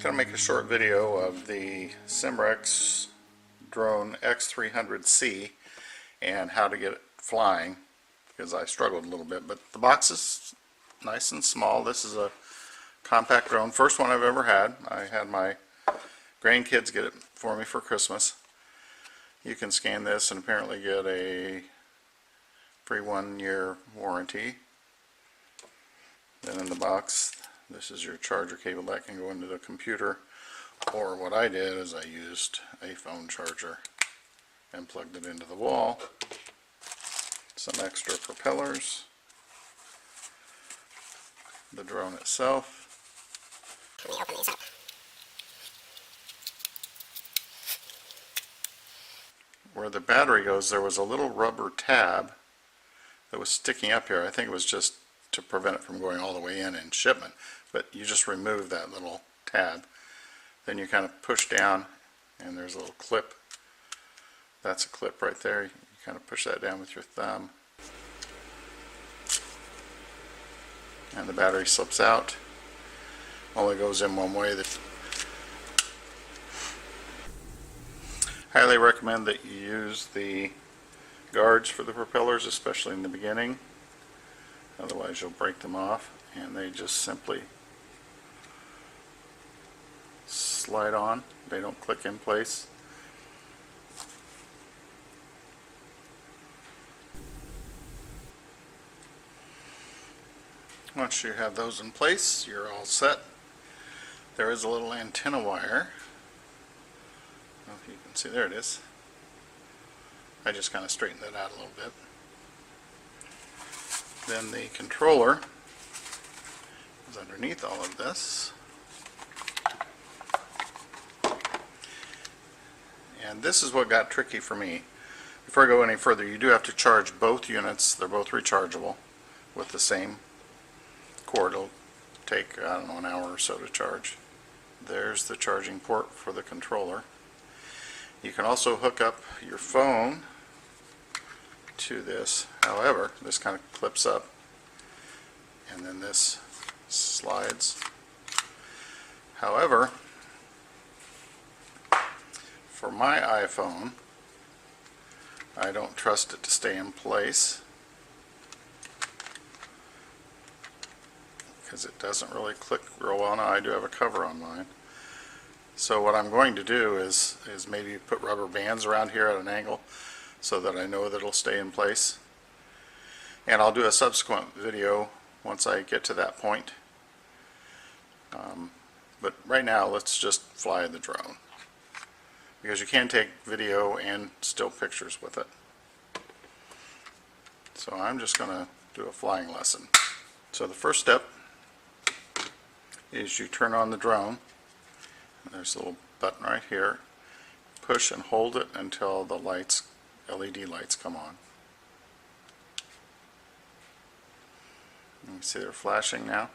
going to make a short video of the SIMREX drone X300C and how to get it flying, because I struggled a little bit, but the box is nice and small. This is a compact drone, first one I've ever had. I had my grandkids get it for me for Christmas. You can scan this and apparently get a free 1-year warranty. Then in the box, this is your charger cable that can go into the computer, or what I did is I used a phone charger and plugged it into the wall. Some extra propellers, the drone itself. Let me open these up. Where the battery goes, there was a little rubber tab that was sticking up here. I think it was just to prevent it from going all the way in shipment, but you just remove that little tab. Then you kind of push down and there's a little clip. That's a clip right there. You kind of push that down with your thumb and the battery slips out. Only goes in one way. Highly recommend that you use the guards for the propellers, especially in the beginning. Otherwise you'll break them off, and they just simply slide on. They don't click in place. Once you have those in place, you're all set. There is a little antenna wire. I don't know if you can see, there it is. I just kind of straightened that out a little bit. Then the controller is underneath all of this. And this is what got tricky for me. Before I go any further, you do have to charge both units. They're both rechargeable with the same cord. It'll take, I don't know, an hour or so to charge. There's the charging port for the controller. You can also hook up your phone to this. However, this kind of clips up and then this slides. However, for my iPhone, I don't trust it to stay in place because it doesn't really click real well. Now I do have a cover on mine. So what I'm going to do is maybe put rubber bands around here at an angle so that I know that it'll stay in place. And I'll do a subsequent video once I get to that point. But right now let's just fly the drone, because you can take video and still pictures with it. So I'm just going to do a flying lesson. So the first step is you turn on the drone. There's a little button right here. Push and hold it until the lights, LED lights, come on. You can see they're flashing now.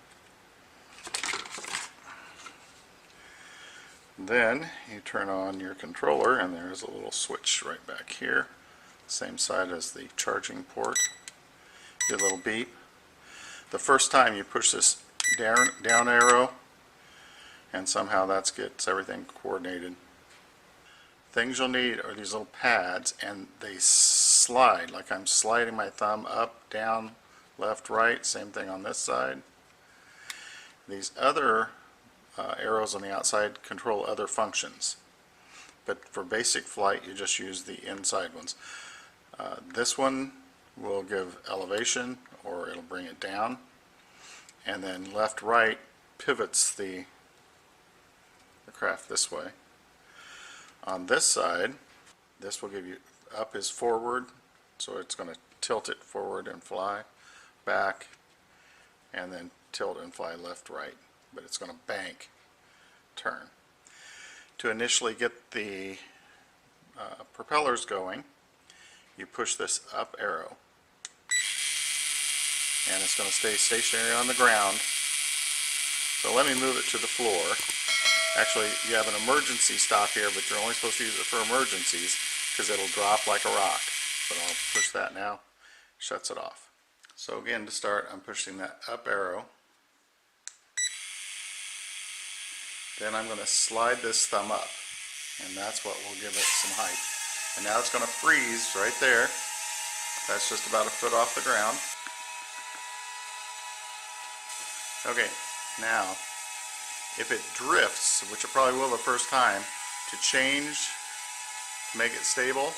Then you turn on your controller and there's a little switch right back here, same side as the charging port. Get a little beep. The first time you push this down arrow, and somehow that gets everything coordinated. Things you'll need are these little pads, and they slide like I'm sliding my thumb up, down, left, right. Same thing on this side. These other arrows on the outside control other functions, but for basic flight you just use the inside ones. This one will give elevation, or it'll bring it down, and then left, right pivots the craft this way. On this side, this will give you, up is forward, so it's going to tilt it forward and fly, back, and then tilt and fly left, right, but it's going to bank, turn. To initially get the propellers going, you push this up arrow, and it's going to stay stationary on the ground. So let me move it to the floor. Actually, you have an emergency stop here, but you're only supposed to use it for emergencies because it'll drop like a rock. But I'll push that now, shuts it off. So again, to start, I'm pushing that up arrow. Then I'm going to slide this thumb up, and that's what will give it some height. And now it's going to freeze right there. That's just about a foot off the ground. Okay, now if it drifts, which it probably will the first time, to change, to make it stable,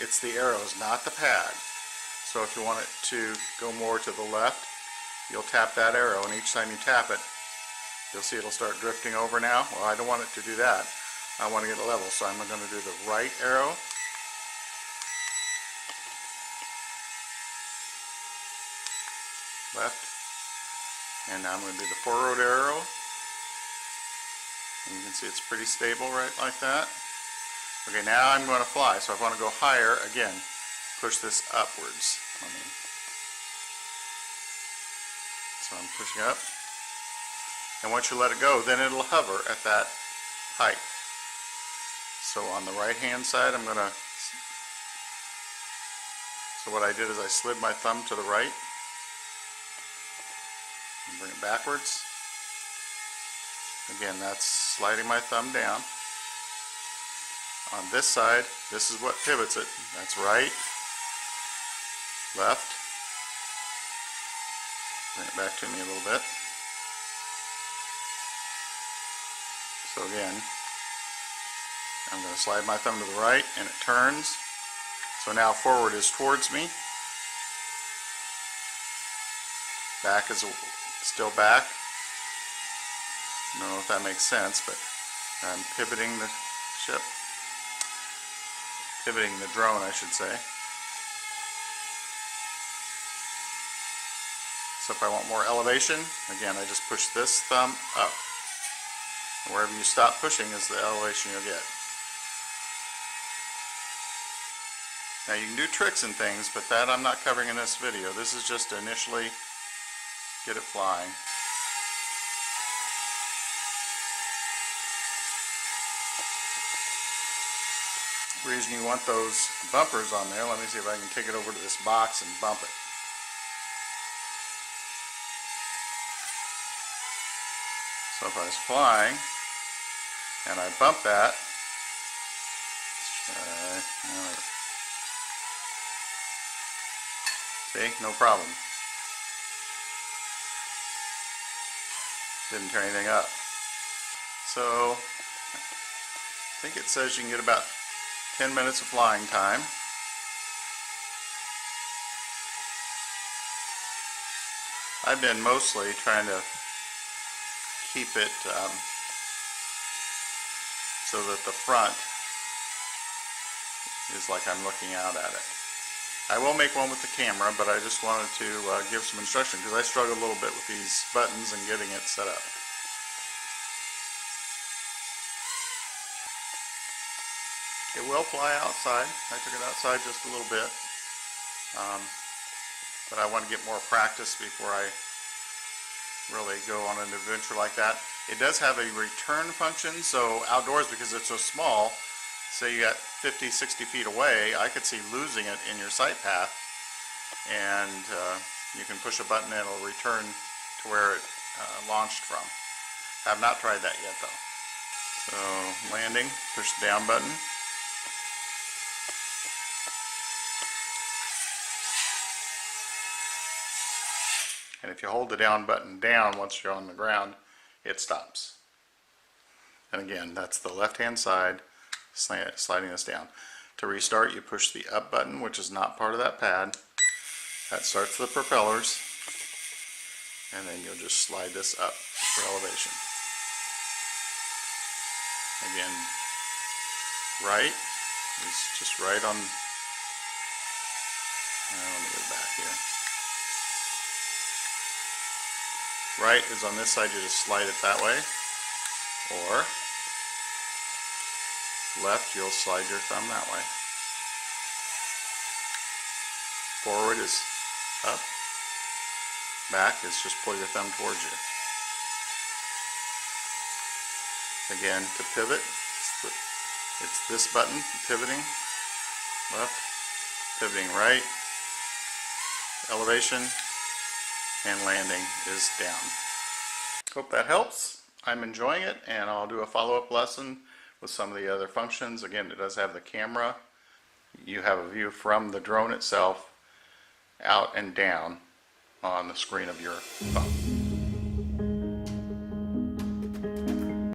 it's the arrows, not the pad. So if you want it to go more to the left, you'll tap that arrow, and each time you tap it, you'll see it'll start drifting over now. Well, I don't want it to do that. I want to get it level, so I'm going to do the right arrow, left, and now I'm going to do the forward arrow, and you can see it's pretty stable right like that. Okay, now I'm going to fly, so if I want to go higher, again, push this upwards. So I'm pushing up, and once you let it go, then it'll hover at that height. So on the right hand side, I'm going to, so what I did is I slid my thumb to the right, and bring it backwards. Again, that's sliding my thumb down. On this side, this is what pivots it. That's right, left. Bring it back to me a little bit. So again, I'm going to slide my thumb to the right, and it turns. So now forward is towards me. Back is still back. I don't know if that makes sense, but I'm pivoting the ship. Pivoting the drone, I should say. So if I want more elevation, again, I just push this thumb up. And wherever you stop pushing is the elevation you'll get. Now you can do tricks and things, but that I'm not covering in this video. This is just to initially get it flying. The reason you want those bumpers on there, let me see if I can take it over to this box and bump it. So if I was flying and I bump that, see, no problem. Didn't turn anything up. So I think it says you can get about 10 minutes of flying time. I've been mostly trying to keep it so that the front is like I'm looking out at it. I will make one with the camera, but I just wanted to give some instruction because I struggled a little bit with these buttons and getting it set up. It will fly outside. I took it outside just a little bit, but I want to get more practice before I really go on an adventure like that. It does have a return function, so outdoors, because it's so small, say you got 50, 60 feet away, I could see losing it in your sight path, and you can push a button and it'll return to where it launched from. Have not tried that yet though. So landing, push the down button. And if you hold the down button down once you're on the ground, it stops. And again, that's the left hand side sliding this down. To restart, you push the up button, which is not part of that pad. That starts the propellers. And then you'll just slide this up for elevation. Again, right is just right on. Let me go back here. Right is on this side, you just slide it that way, or left, you'll slide your thumb that way. Forward is up, back is just pull your thumb towards you. Again, to pivot, it's this button, pivoting, left, pivoting right, elevation, and landing is down. Hope that helps. I'm enjoying it, and I'll do a follow-up lesson with some of the other functions. Again, it does have the camera. You have a view from the drone itself out and down on the screen of your phone.